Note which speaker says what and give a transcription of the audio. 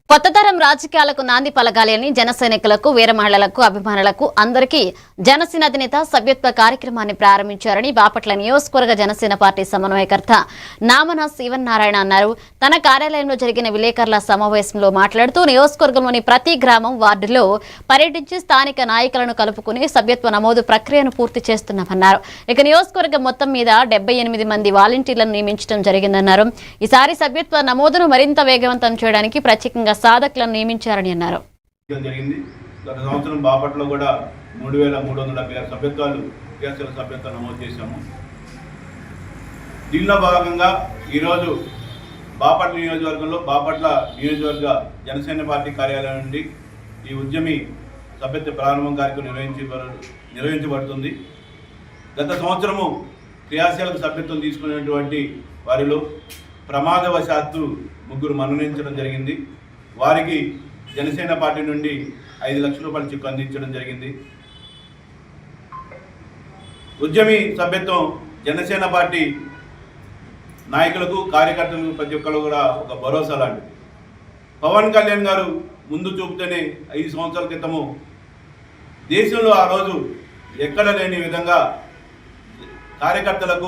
Speaker 1: కొత్త తరం రాజకీయాలకు నాంది పలకాలి అని జన సైనికులకు వీర మహిళలకు అభిమానులకు అందరికీ జనసేన అధినేత సభ్యత్వ కార్యక్రమాన్ని ప్రారంభించారని బాపట్ల నియోజకవర్గ జనసేన పార్టీ సమన్వయకర్త నామన శివనారాయణ అన్నారు. తన కార్యాలయంలో జరిగిన విలేకరుల సమావేశంలో మాట్లాడుతూ నియోజకవర్గంలోని ప్రతి గ్రామం వార్డులో పర్యటించి స్థానిక నాయకులను కలుపుకుని సభ్యత్వ నమోదు ప్రక్రియను పూర్తి చేస్తున్నామన్నారు. ఇక నియోజకవర్గం మొత్తం మీద 78 మంది వాలంటీర్లను నియమించడం జరిగిందన్నారు. ఈసారి సభ్యత్వ నమోదును మరింత వేగవంతం చేయడానికి ప్రత్యేకంగా సాధకులను నియమించారని అన్నారు.
Speaker 2: గత సంవత్సరం బాపట్లో కూడా 3376 సభ్యత్వాలు క్రియాశీల సభ్యత్వం నమోదు చేశాము. దీనిలో భాగంగా ఈరోజు బాపట్ల నియోజకవర్గంలో బాపట్ల నియోజకవర్గ జనసేన పార్టీ కార్యాలయం నుండి ఈ ఉద్యమి సభ్యత్వ ప్రారంభం కార్యక్రమం నిర్వహించబడుతుంది. గత సంవత్సరము క్రియాశీలక సభ్యత్వం తీసుకునేటువంటి వారిలో ప్రమాదవశాత్తు 3 మరణించడం జరిగింది. వారికి జనసేన పార్టీ నుండి 5 లక్షల రూపాయల చెక్కు అందించడం జరిగింది. ఉద్యమి సభ్యత్వం జనసేన పార్టీ నాయకులకు కార్యకర్తలకు ప్రతి ఒక్కరు కూడా ఒక భరోసా లాంటిది. పవన్ కళ్యాణ్ గారు ముందు చూపుతూనే 5 సంవత్సరాల క్రితము దేశంలో ఆ రోజు ఎక్కడ లేని విధంగా కార్యకర్తలకు